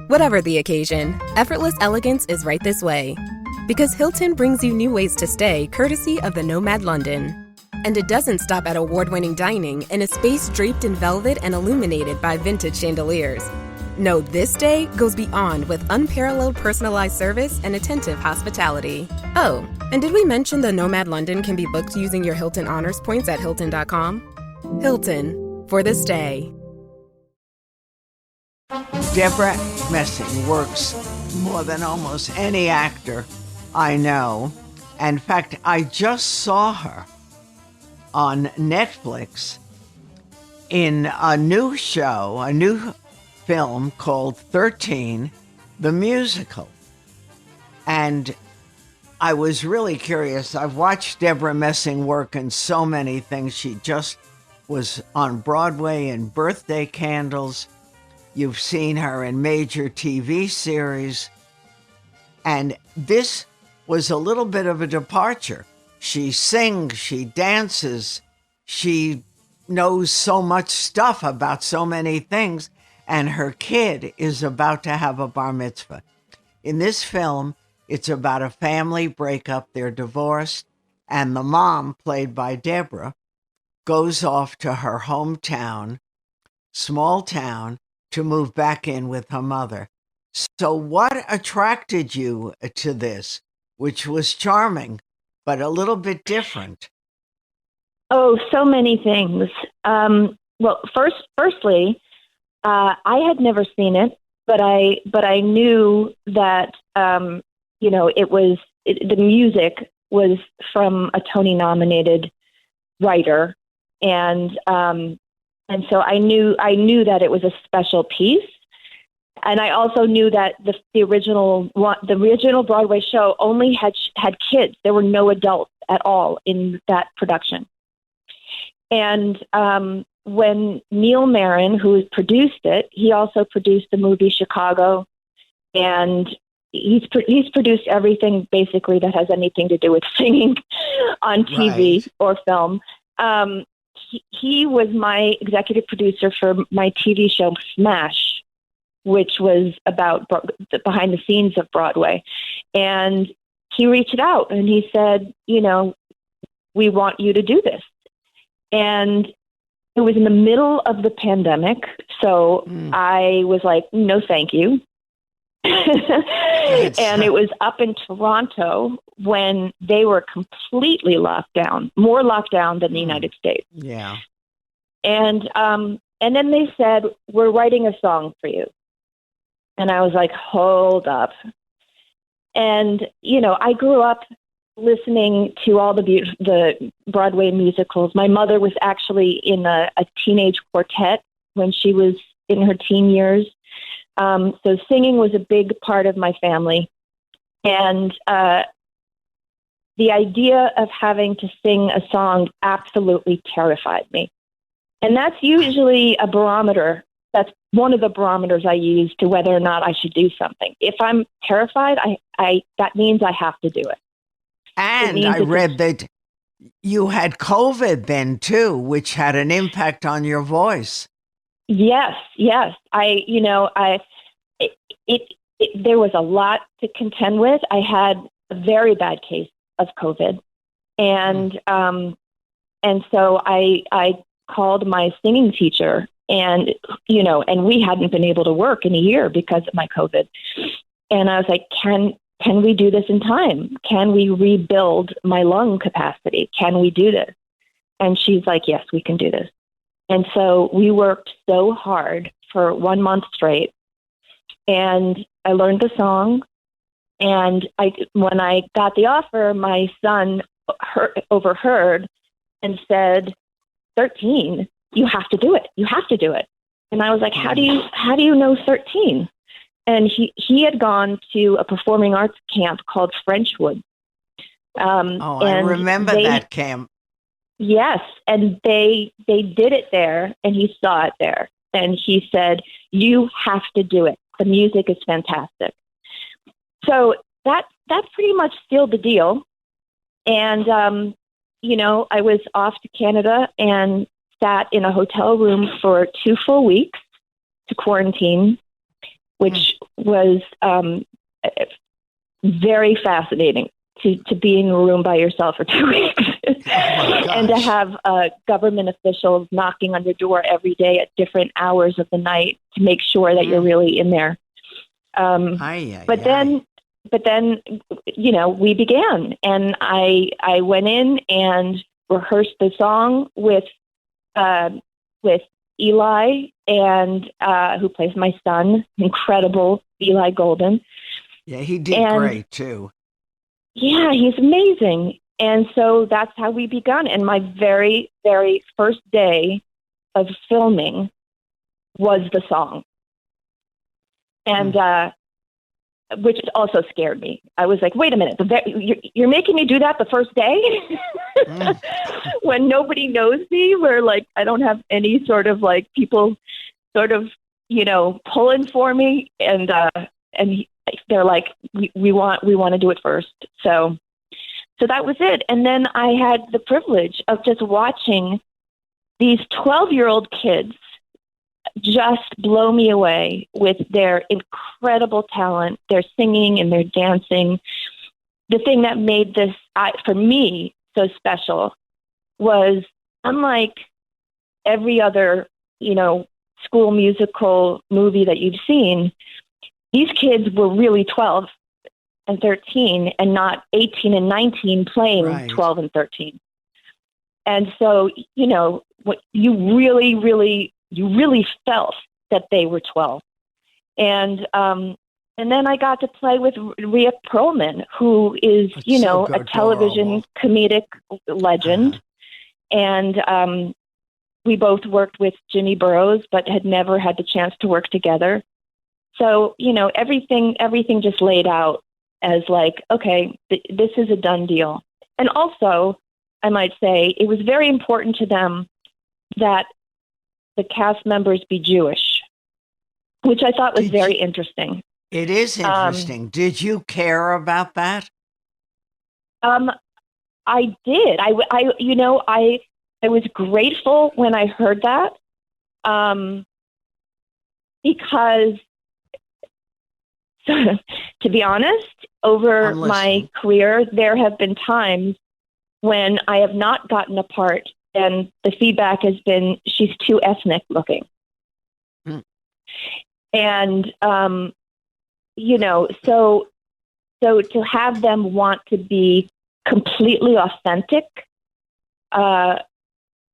Whatever the occasion, effortless elegance is right this way. Because Hilton brings you new ways to stay courtesy of the Nomad London. And it doesn't stop at award-winning dining in a space draped in velvet and illuminated by vintage chandeliers. No, this day goes beyond with unparalleled personalized service and attentive hospitality. Oh, and did we mention the Nomad London can be booked using your Hilton Honors points at Hilton.com? Hilton, for the stay. Debra Messing works more than almost any actor I know. In fact, I just saw her on Netflix in a new show, a new film called 13, the musical. And I was really curious. I've watched Debra Messing work in so many things. She just was on Broadway in Birthday Candles. You've seen her in major TV series. And this was a little bit of a departure. She sings, she dances, she knows so much stuff about so many things, and her kid is about to have a bar mitzvah. In this film, it's about a family breakup. They're divorced, and the mom, played by Debra, goes off to her hometown, small town, to move back in with her mother. So what attracted you to this, which was charming, but a little bit different? Oh, so many things. Well, firstly, I had never seen it, but I knew that the music was from a Tony-nominated writer, and so I knew that it was a special piece. And I also knew that the original Broadway show only had kids. There were no adults at all in that production. And when Neil Marin, who produced it, he also produced the movie Chicago, and he's produced everything basically that has anything to do with singing on TV or film. He was my executive producer for my TV show Smash, which was about the behind the scenes of Broadway. And he reached out and he said, we want you to do this. And it was in the middle of the pandemic. So I was like, no, thank you. And it was up in Toronto when they were completely locked down, more locked down than the United States. Yeah. And then they said, we're writing a song for you. And I was like, hold up. And, I grew up listening to all the Broadway musicals. My mother was actually in a teenage quartet when she was in her teen years. So singing was a big part of my family. And the idea of having to sing a song absolutely terrified me. And that's usually a barometer. That's one of the barometers I use to whether or not I should do something. If I'm terrified, that means I have to do it. And I read that you had COVID then too, which had an impact on your voice. Yes. There was a lot to contend with. I had a very bad case of COVID, and so I called my singing teacher, and we hadn't been able to work in a year because of my COVID. And I was like, can we do this in time? Can we rebuild my lung capacity? Can we do this? And she's like, yes, we can do this. And so we worked so hard for 1 month straight. And I learned the song. And when I got the offer, my son overheard and said, 13, you have to do it. You have to do it. And I was like, how do you know 13? And he had gone to a performing arts camp called Frenchwood. I remember that camp. Yes, and they did it there, and he saw it there, and he said, "You have to do it. The music is fantastic." So that pretty much sealed the deal. And I was off to Canada and sat in a hotel room for 2 full weeks to quarantine, which was very fascinating to be in a room by yourself for 2 weeks and to have government officials knocking on your door every day at different hours of the night to make sure that you're really in there. But then, you know, we began, and I went in and rehearsed the song with Eli and who plays my son, incredible Eli Golden. Yeah, he did great too. Yeah, he's amazing. And so that's how we begun. And my very, very first day of filming was the song. And which also scared me. I was like, wait a minute, you're making me do that the first day? When nobody knows me, where like I don't have any sort of like people sort of, you know, pulling for me, and they're like, we want to do it first. So that was it. And then I had the privilege of just watching these 12-year-old kids just blow me away with their incredible talent, their singing and their dancing. The thing that made this, for me, so special was, unlike every other, you know, school musical movie that you've seen, these kids were really 12 and 13 and not 18 and 19 playing 12 and 13. And so, you know, what you really felt that they were 12. And then I got to play with Rhea Perlman, who is, you know, a television comedic legend. And we both worked with Jimmy Burrows, but had never had the chance to work together. So, you know, everything just laid out as like, okay, this is a done deal. And also, I might say, it was very important to them that the cast members be Jewish, which I thought was very interesting. It is interesting. Did you care about that? I did. I was grateful when I heard that, because to be honest, over my career, there have been times when I have not gotten a part and the feedback has been, she's too ethnic looking. And, you know, so to have them want to be completely authentic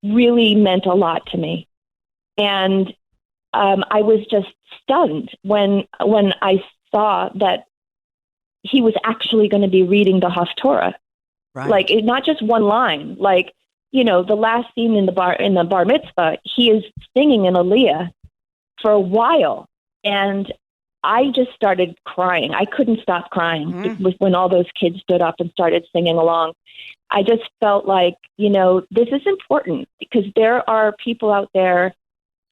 really meant a lot to me. And I was just stunned when I saw that he was actually going to be reading the Haftorah. Right. Like, not just one line, like, you know, the last scene in the bar mitzvah, he is singing an Aliyah for a while. And I just started crying. I couldn't stop crying. It was when all those kids stood up and started singing along. I just felt like, you know, this is important, because there are people out there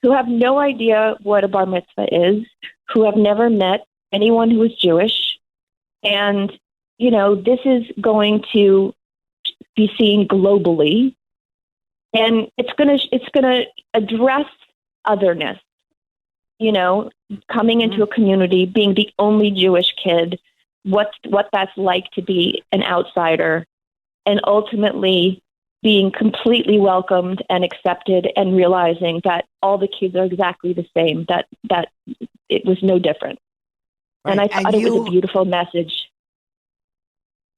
who have no idea what a bar mitzvah is, who have never met anyone who is Jewish. And, you know, this is going to be seen globally, and it's going to address otherness, you know, coming into a community, being the only Jewish kid, what that's like to be an outsider, and ultimately being completely welcomed and accepted, and realizing that all the kids are exactly the same, that it was no different. Right. And I thought it was a beautiful message.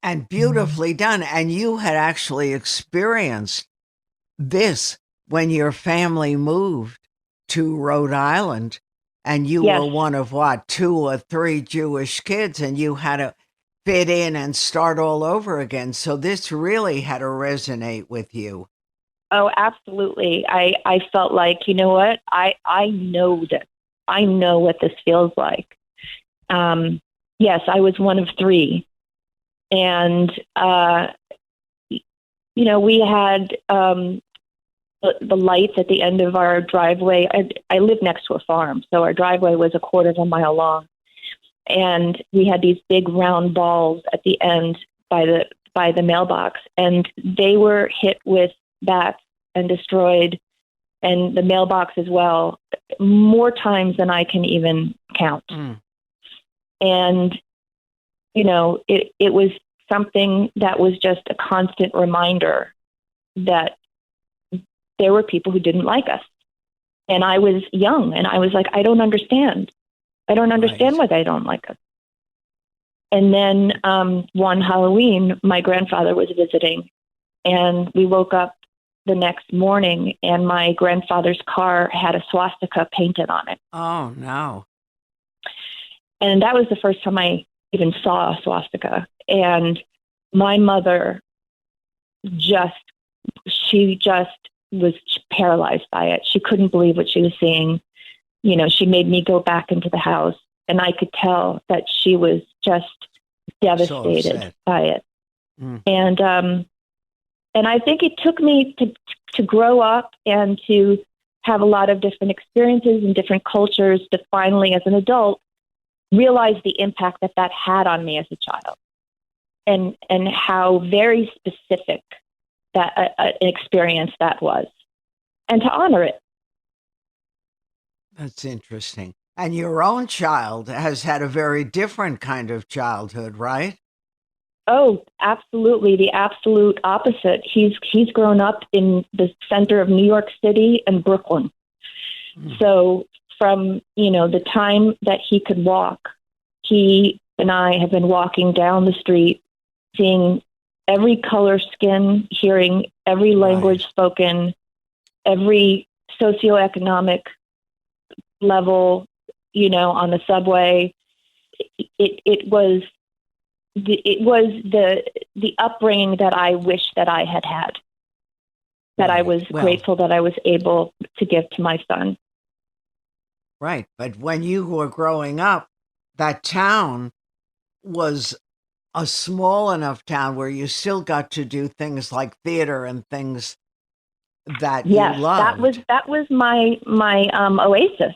And beautifully done. And you had actually experienced this when your family moved to Rhode Island, and you were one of 2 or 3 Jewish kids, and you had to fit in and start all over again. So this really had to resonate with you. Oh, absolutely. I felt like, you know what? I know this. I know what this feels like. Yes, I was one of 3. And, you know, we had the lights at the end of our driveway. I live next to a farm, so our driveway was a quarter of a mile long. And we had these big round balls at the end by the mailbox, and they were hit with bats and destroyed, and the mailbox as well, more times than I can even count. And, it was something that was just a constant reminder that there were people who didn't like us. And I was young and I was like, I don't understand. I don't understand why they don't like us. And then one Halloween, my grandfather was visiting, and we woke up the next morning and my grandfather's car had a swastika painted on it. Oh, no. And that was the first time I even saw a swastika. And my mother she was paralyzed by it. She couldn't believe what she was seeing. She made me go back into the house, and I could tell that she was just devastated by it. Mm. And I think it took me to grow up and to have a lot of different experiences and different cultures to finally, as an adult, realize the impact that had on me as a child, and how very specific that an experience that was, and to honor it. That's interesting. And your own child has had a very different kind of childhood, right? Oh, absolutely. The absolute opposite. He's grown up in the center of New York City and Brooklyn. Mm. So from, the time that he could walk, he and I have been walking down the street, seeing every color skin, hearing every language spoken, every socioeconomic level, on the subway. It was the upbringing that I wish that I had, that I was grateful that I was able to give to my son. Right. But when you were growing up, that town was a small enough town where you still got to do things like theater and things that you loved. That was my oasis.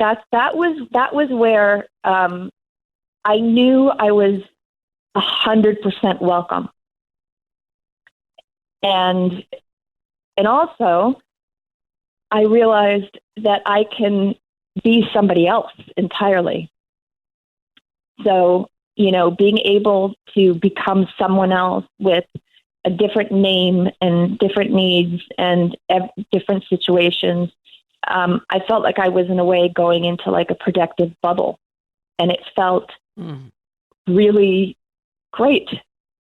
That was where I knew I was 100% welcome, and also I realized that I can be somebody else entirely. So, being able to become someone else with a different name and different needs and different situations, I felt like I was in a way going into like a protective bubble, and it felt really great,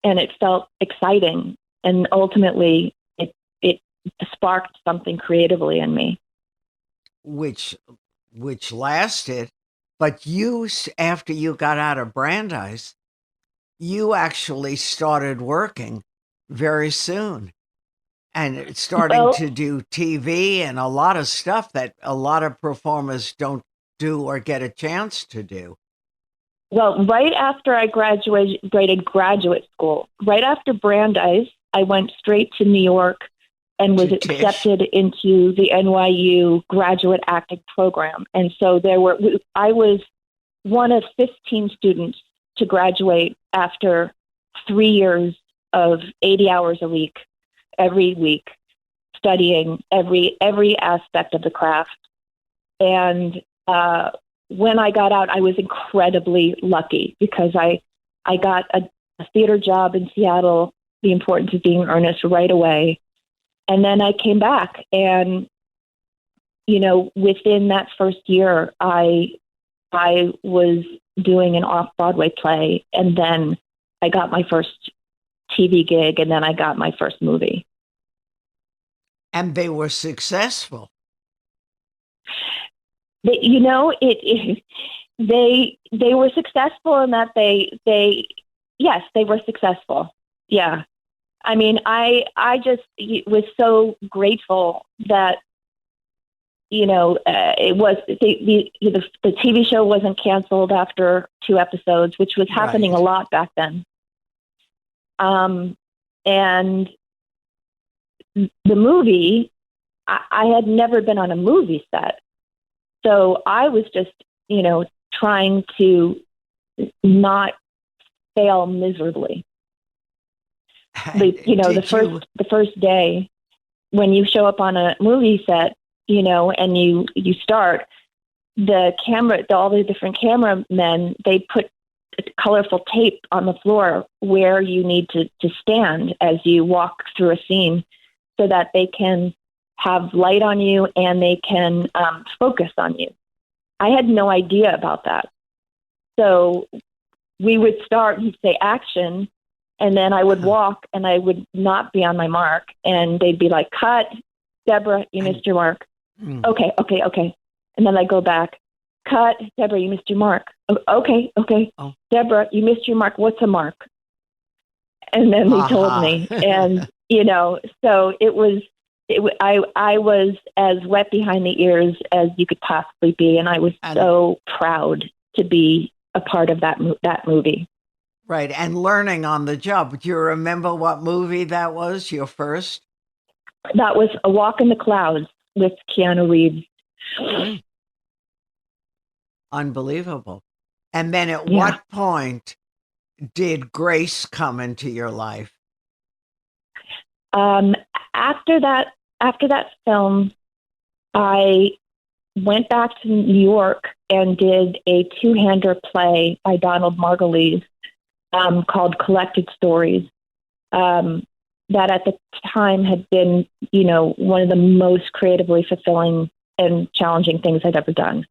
and it felt exciting, and ultimately it sparked something creatively in me, which lasted. But after you got out of Brandeis, you actually started working very soon and starting to do TV and a lot of stuff that a lot of performers don't do or get a chance to do. Well, right after I graduated graduate school, right after Brandeis, I went straight to New York and was accepted into the NYU graduate acting program. And so I was one of 15 students to graduate after 3 years of 80 hours a week, every week, studying every aspect of the craft. And when I got out, I was incredibly lucky because I got a theater job in Seattle, The Importance of Being Earnest, right away. And then I came back, and, within that first year, I was doing an off-Broadway play, and then I got my first TV gig, and then I got my first movie. And they were successful. They were successful in that yes, they were successful. Yeah. I mean, I just was so grateful that, it was the TV show wasn't canceled after 2 episodes, which was happening a lot back then. And the movie, I had never been on a movie set. So I was just, trying to not fail miserably. The first day when you show up on a movie set, and you start, all the different cameramen, they put colorful tape on the floor where you need to stand as you walk through a scene so that they can have light on you and they can focus on you. I had no idea about that. So we would start, he'd say action, and then I would walk and I would not be on my mark. And they'd be like, cut, Debra, you missed your mark. Okay. And then I go back, cut, Debra, you missed your mark. Okay. Oh. Debra, you missed your mark. What's a mark? And then they told me. And, so I was as wet behind the ears as you could possibly be. And I was so proud to be a part of that movie. Right. And learning on the job. Do you remember what movie that was, your first? That was A Walk in the Clouds with Keanu Reeves. Unbelievable. And then at what point did Grace come into your life? After that film, I went back to New York and did a 2-hander play by Donald Margulies called Collected Stories. That at the time had been, one of the most creatively fulfilling and challenging things I'd ever done.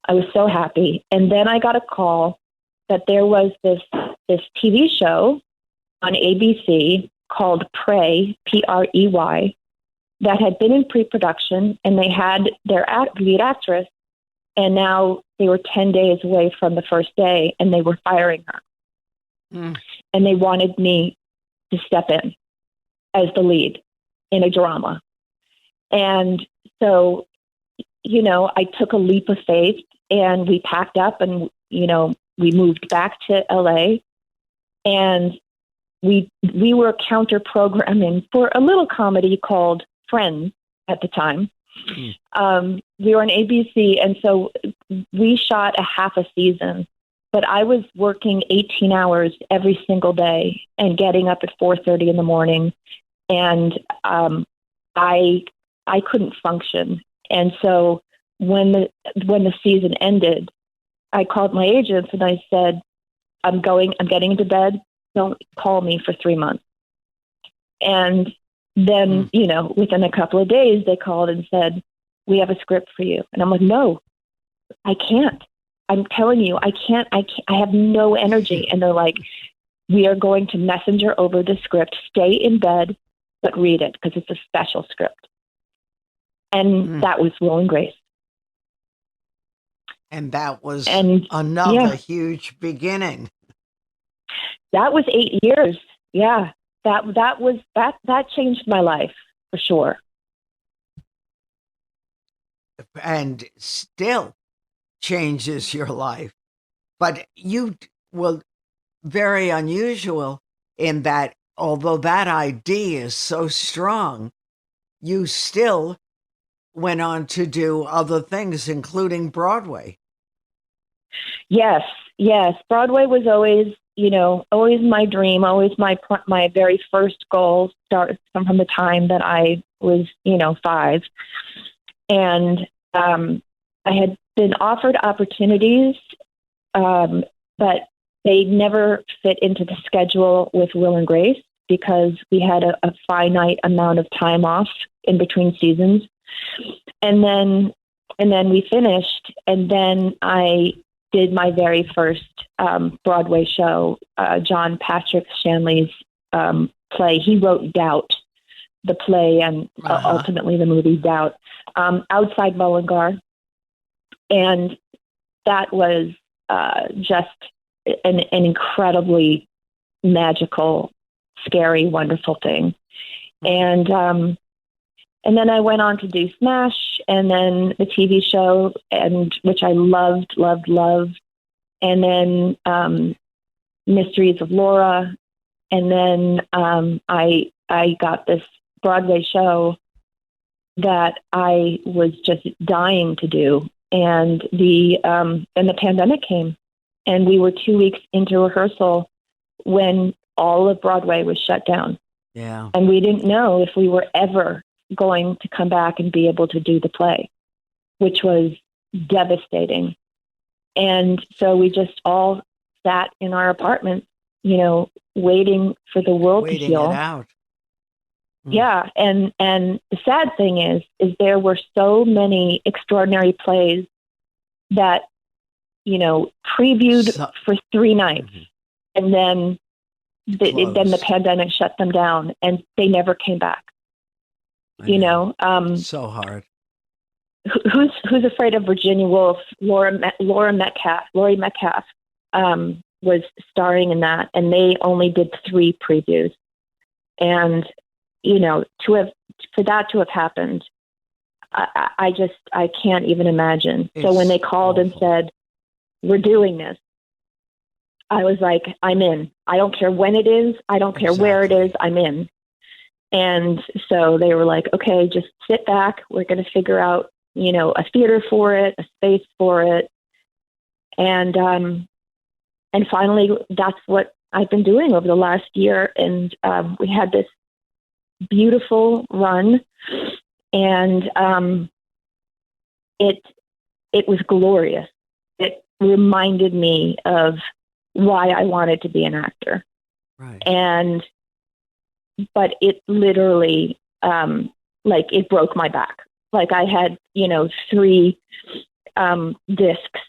I was so happy. And then I got a call that there was this TV show on ABC called Prey, Prey, that had been in pre-production, and they had their lead actress, and now they were 10 days away from the first day, and they were firing her. And they wanted me to step in as the lead in a drama. And so, I took a leap of faith, and we packed up and, we moved back to LA, and we were counter programming for a little comedy called Friends at the time. We were on ABC, and so we shot a half a season, but I was working 18 hours every single day and getting up at 4:30 in the morning, and I couldn't function. And so when the season ended, I called my agents and I said, I'm getting into bed. Don't call me for 3 months. And then, within a couple of days, they called and said, we have a script for you. And I'm like, no, I can't. I'm telling you, I can't. I have no energy. And they're like, we are going to messenger over the script. Stay in bed, but read it because it's a special script. And that was Will and Grace. And that was another huge beginning. That was 8 years. Yeah. That changed my life for sure. And still changes your life. But you were very unusual in that although that idea is so strong, you still went on to do other things, including Broadway. Yes. Broadway was always, always my dream, always my very first goal, start from the time that I was, 5. And I had been offered opportunities, but they never fit into the schedule with Will and Grace because we had a finite amount of time off in between seasons. And then we finished, and then I did my very first Broadway show, John Patrick Shanley's play. He wrote Doubt, the play, and ultimately the movie Doubt, outside Mullingar. And that was just an incredibly magical, scary, wonderful thing. And then I went on to do Smash, and then the TV show, and which I loved. And then Mysteries of Laura. And then I got this Broadway show that I was just dying to do. And the pandemic came, and we were 2 weeks into rehearsal when all of Broadway was shut down. Yeah. And we didn't know if we were ever going to come back and be able to do the play, which was devastating. And so we just all sat in our apartment, waiting for the world to heal. Waiting it out. Yeah, and the sad thing is there were so many extraordinary plays that previewed for 3 nights, and then the pandemic shut them down, and they never came back. So hard. Who's Afraid of Virginia Woolf? Laurie Metcalf was starring in that, and they only did 3 previews, and for that to have happened, I can't even imagine. So when they called and said, "We're doing this," I was like, "I'm in. I don't care when it is. I don't care where it is. I'm in." And so they were like, "Okay, just sit back. We're going to figure out, a theater for it, a space for it." And finally, that's what I've been doing over the last year. And we had this beautiful run, and it was glorious. It reminded me of why I wanted to be an actor. Right. But it literally, it broke my back. Like I had, 3 discs,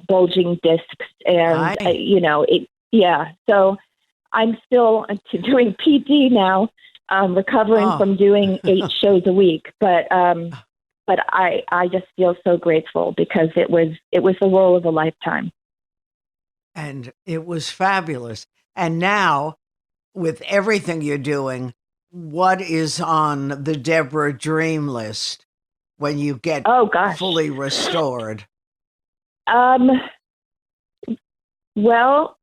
bulging discs, and So I'm still doing PD now, recovering from doing 8 shows a week. But I just feel so grateful because it was the role of a lifetime. And it was fabulous. And now, with everything you're doing, what is on the Debra dream list when you get fully restored? Well,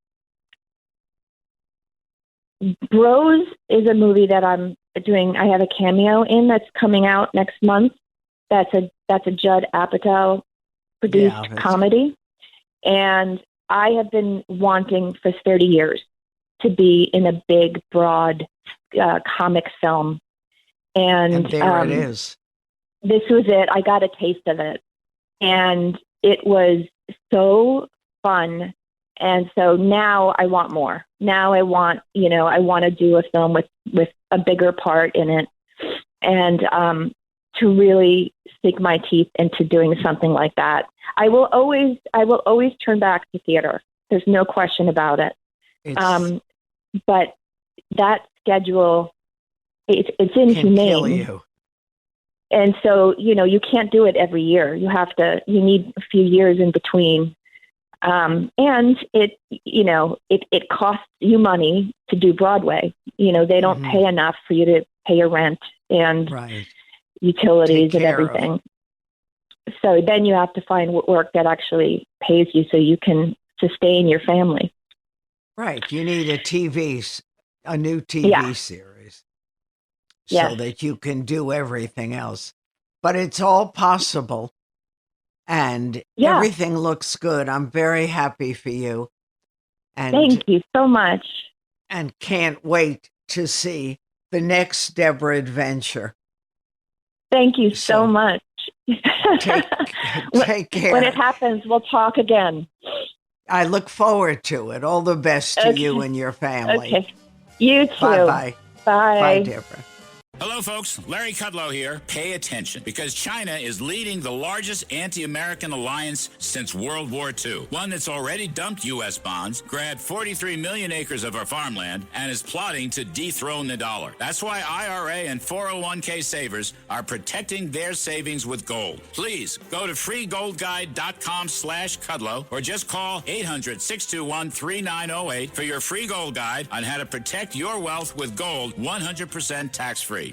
Bros is a movie that I'm doing. I have a cameo in that's coming out next month. That's a Judd Apatow produced comedy, and I have been wanting for 30 years to be in a big, broad comic film, and there it is. This was it. I got a taste of it, and it was so fun. And so now I want more. Now I want, I want to do a film with a bigger part in it, and to really sink my teeth into doing something like that. I will always turn back to theater. There's no question about it. But that schedule, it's inhumane. Can kill you. And so, you can't do it every year. You need a few years in between. And it costs you money to do Broadway. They don't pay enough for you to pay your rent and utilities and everything. So then you have to find work that actually pays you so you can sustain your family. Right. You need a new TV series so that you can do everything else. But it's all possible. And everything looks good. I'm very happy for you. And thank you so much. And can't wait to see the next Debra adventure. Thank you so much. Take care. When it happens, we'll talk again. I look forward to it. All the best to you and your family. Okay. You too. Bye-bye. Bye. Bye, Debra. Hello, folks. Larry Kudlow here. Pay attention, because China is leading the largest anti-American alliance since World War II. One that's already dumped U.S. bonds, grabbed 43 million acres of our farmland, and is plotting to dethrone the dollar. That's why IRA and 401k savers are protecting their savings with gold. Please go to freegoldguide.com/Kudlow or just call 800-621-3908 for your free gold guide on how to protect your wealth with gold 100% tax-free.